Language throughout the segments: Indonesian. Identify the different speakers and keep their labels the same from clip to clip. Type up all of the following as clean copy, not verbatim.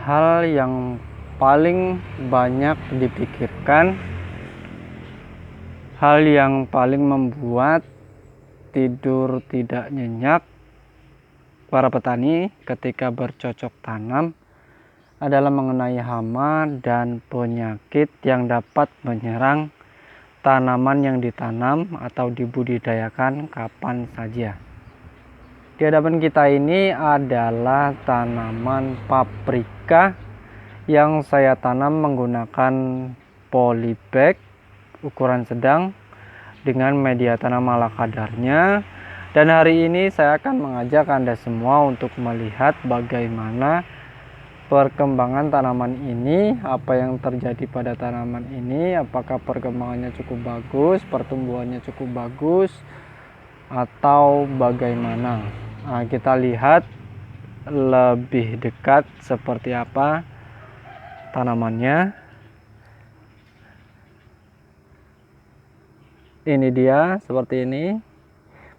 Speaker 1: hal yang paling banyak dipikirkan, hal yang paling membuat tidur tidak nyenyak para petani ketika bercocok tanam adalah mengenai hama dan penyakit yang dapat menyerang tanaman yang ditanam atau dibudidayakan kapan saja. Di hadapan kita ini adalah tanaman paprika yang saya tanam menggunakan polybag ukuran sedang dengan media tanam ala kadarnya. Dan hari ini saya akan mengajak Anda semua untuk melihat bagaimana perkembangan tanaman ini, apa yang terjadi pada tanaman ini, apakah perkembangannya cukup bagus, pertumbuhannya cukup bagus, atau bagaimana. Nah, kita lihat lebih dekat seperti apa tanamannya. Ini dia seperti ini.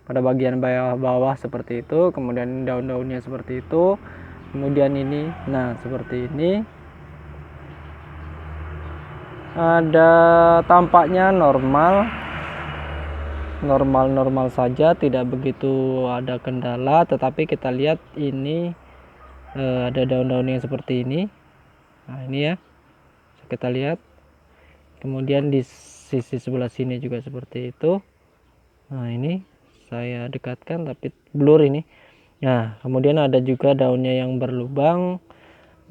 Speaker 1: Pada bagian bawah seperti itu, kemudian daun-daunnya seperti itu, kemudian ini, nah seperti ini. Ada tampaknya normal saja, tidak begitu ada kendala, tetapi kita lihat ini ada daun-daun yang seperti ini. Nah ini ya, kita lihat, kemudian di sisi sebelah sini juga seperti itu. Nah ini saya dekatkan tapi blur ini. Nah kemudian ada juga daunnya yang berlubang.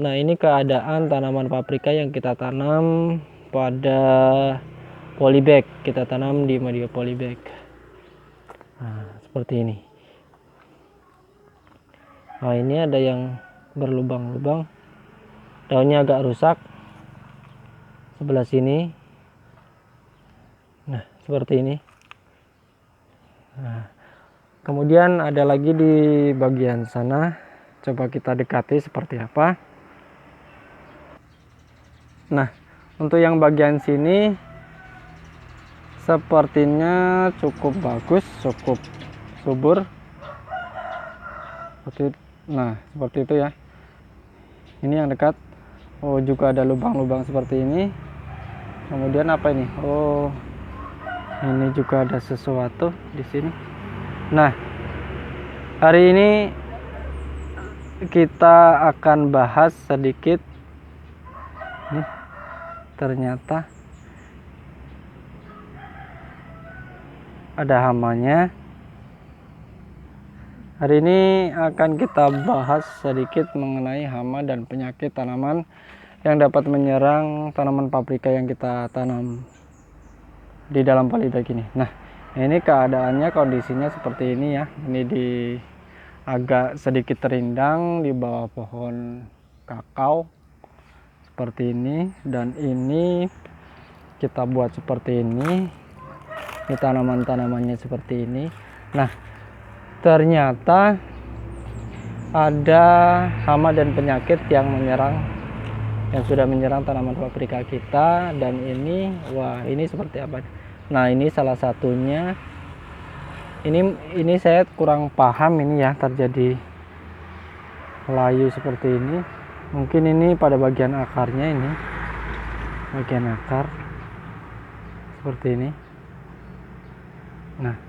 Speaker 1: Nah ini keadaan tanaman paprika yang kita tanam pada polybag, kita tanam di media polybag. Nah seperti ini. Nah ini ada yang berlubang-lubang, daunnya agak rusak sebelah sini. Nah seperti ini. Nah, kemudian ada lagi di bagian sana, coba kita dekati seperti apa. Nah untuk yang bagian sini sepertinya cukup bagus, cukup subur. Nah seperti itu ya. Ini yang dekat. Oh juga ada lubang-lubang seperti ini. Kemudian apa ini? Oh ini juga ada sesuatu di sini. Nah hari ini kita akan bahas sedikit. Nih ternyata ada hamanya. Hari ini akan kita bahas sedikit mengenai hama dan penyakit tanaman yang dapat menyerang tanaman paprika yang kita tanam di dalam polybag ini. Nah ini keadaannya, kondisinya seperti ini ya. Ini di agak sedikit terindang di bawah pohon kakao seperti ini, dan ini kita buat seperti ini. Ini tanaman-tanamannya seperti ini. Nah ternyata ada hama dan penyakit yang sudah menyerang tanaman paprika kita. Dan ini, wah ini seperti apa? Nah ini salah satunya. Ini saya kurang paham ini ya, terjadi layu seperti ini. Mungkin ini pada bagian akarnya, ini bagian akar seperti ini. Nah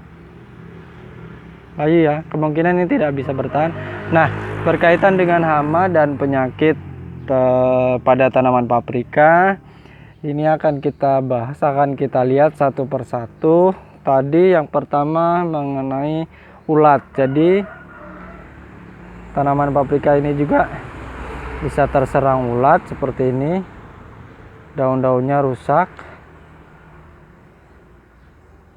Speaker 1: layu ya, kemungkinan ini tidak bisa bertahan. Nah berkaitan dengan hama dan penyakit pada tanaman paprika ini akan kita bahas, akan kita lihat satu persatu. Tadi yang pertama mengenai ulat. Jadi tanaman paprika ini juga bisa terserang ulat seperti ini. Daun-daunnya rusak.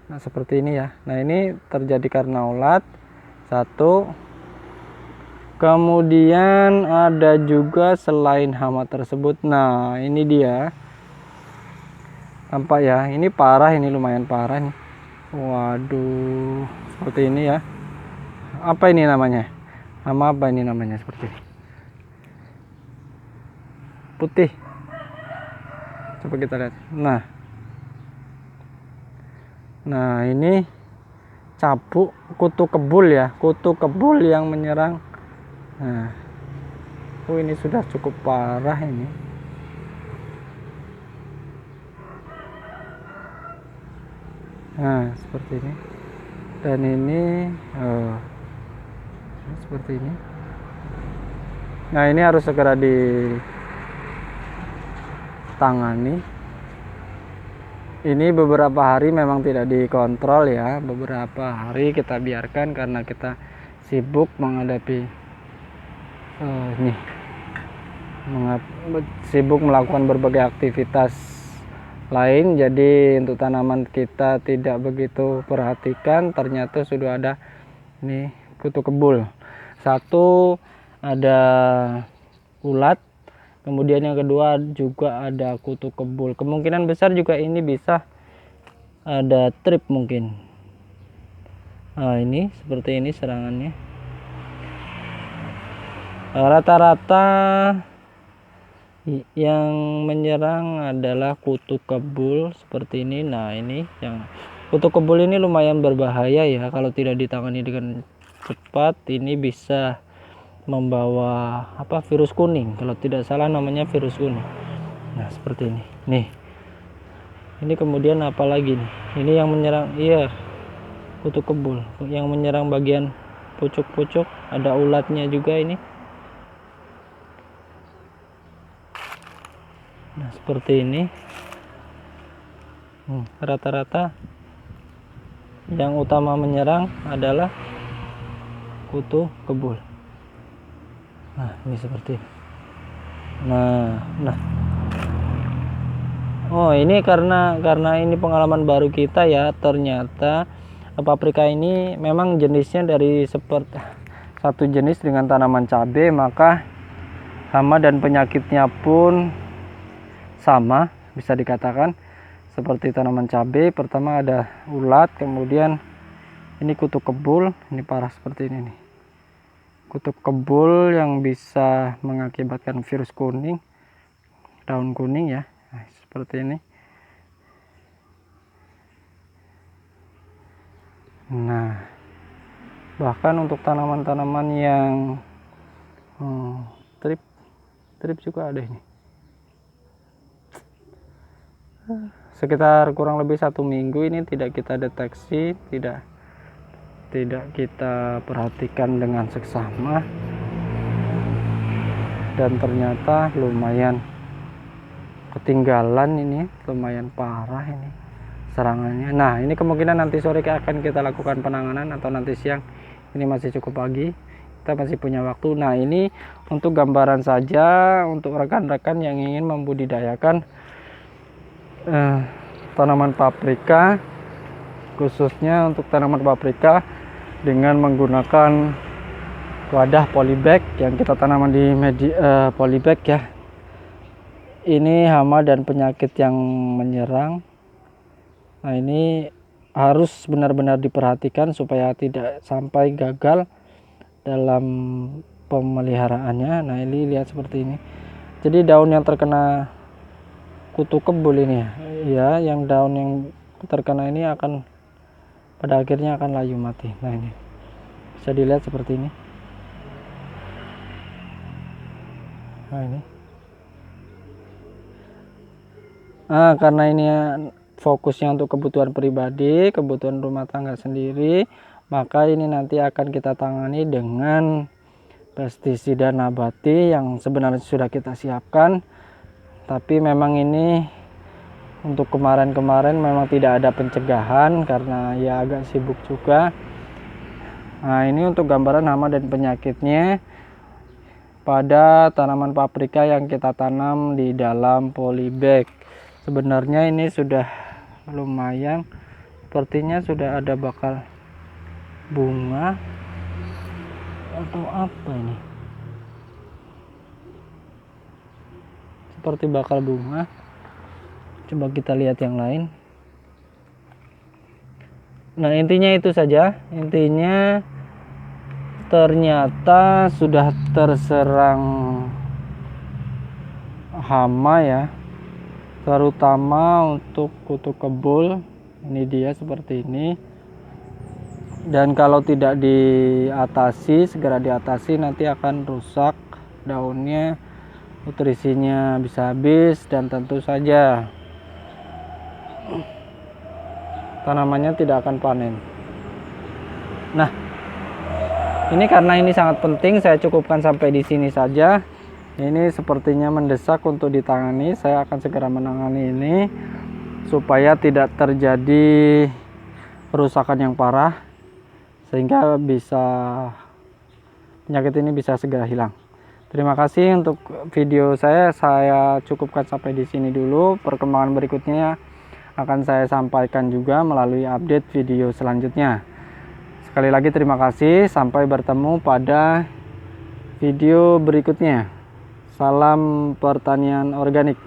Speaker 1: Nah seperti ini ya. Nah ini terjadi karena ulat. Satu. Kemudian ada juga selain hama tersebut. Nah ini dia. Tampak ya, ini parah, ini lumayan parah nih. Waduh, seperti ini ya. Apa ini namanya? Hama apa ini namanya, seperti ini? Putih. Coba kita lihat. Nah ini kutu kebul ya, kutu kebul yang menyerang. Nah Oh, ini sudah cukup parah ini. Nah, seperti ini. Dan ini seperti ini. Nah, ini harus segera ditangani. Ini beberapa hari memang tidak dikontrol ya. Beberapa hari kita biarkan karena kita sibuk menghadapi sibuk melakukan berbagai aktivitas lain. Jadi untuk tanaman kita tidak begitu perhatikan, ternyata sudah ada nih kutu kebul. Satu ada ulat, kemudian yang kedua juga ada kutu kebul. Kemungkinan besar juga ini bisa ada trip mungkin. Nah, ini seperti ini serangannya. Rata-rata yang menyerang adalah kutu kebul seperti ini. Nah, ini yang kutu kebul ini lumayan berbahaya ya, kalau tidak ditangani dengan cepat ini bisa membawa virus kuning, kalau tidak salah namanya virus kuning. Nah, seperti ini nih. Ini kemudian apa lagi nih, ini yang menyerang, iya, kutu kebul yang menyerang bagian pucuk-pucuk, ada ulatnya juga ini. Nah, seperti ini. Rata-rata yang utama menyerang adalah kutu kebul. Nah, ini seperti ini. Nah. Oh, ini karena ini pengalaman baru kita ya. Ternyata paprika ini memang jenisnya dari seperti satu jenis dengan tanaman cabai, maka hama dan penyakitnya pun sama, bisa dikatakan seperti tanaman cabai. Pertama ada ulat, kemudian ini kutu kebul. Ini parah seperti ini nih, kutu kebul yang bisa mengakibatkan virus kuning, daun kuning ya. Nah, seperti ini. Nah, bahkan untuk tanaman-tanaman yang trip juga ada ini. Sekitar kurang lebih 1 minggu ini tidak kita deteksi, tidak kita perhatikan dengan seksama, dan ternyata lumayan ketinggalan ini, lumayan parah ini serangannya. Nah, ini kemungkinan nanti sore akan kita lakukan penanganan, atau nanti siang. Ini masih cukup pagi, kita masih punya waktu. Nah, ini untuk gambaran saja untuk rekan-rekan yang ingin membudidayakan tanaman paprika, khususnya untuk tanaman paprika dengan menggunakan wadah polybag yang kita tanaman di polybag ya. Ini hama dan penyakit yang menyerang. Nah, ini harus benar-benar diperhatikan supaya tidak sampai gagal dalam pemeliharaannya. Nah, ini lihat seperti ini. Jadi daun yang terkena kutu kebul ini ya, yang daun yang terkena ini akan pada akhirnya akan layu mati. Nah, ini bisa dilihat seperti ini. Nah, ini. Karena ini fokusnya untuk kebutuhan pribadi, kebutuhan rumah tangga sendiri, maka ini nanti akan kita tangani dengan pestisida nabati yang sebenarnya sudah kita siapkan. Tapi memang ini untuk kemarin-kemarin memang tidak ada pencegahan karena ya agak sibuk juga. Nah, ini untuk gambaran hama dan penyakitnya pada tanaman paprika yang kita tanam di dalam polybag. Sebenarnya ini sudah lumayan, sepertinya sudah ada bakal bunga atau apa ini, seperti bakal bunga. Coba kita lihat yang lain. Nah, intinya itu saja. Intinya ternyata sudah terserang hama ya, terutama untuk kutu kebul. Ini dia seperti ini. Dan kalau tidak diatasi, segera diatasi, nanti akan rusak daunnya, nutrisinya bisa habis, dan tentu saja tanamannya tidak akan panen. Nah, ini karena ini sangat penting, saya cukupkan sampai di sini saja. Ini sepertinya mendesak untuk ditangani. Saya akan segera menangani ini supaya tidak terjadi kerusakan yang parah, sehingga penyakit ini bisa segera hilang. Terima kasih untuk video saya cukupkan sampai di sini dulu. Perkembangan berikutnya akan saya sampaikan juga melalui update video selanjutnya. Sekali lagi terima kasih, sampai bertemu pada video berikutnya. Salam pertanian organik.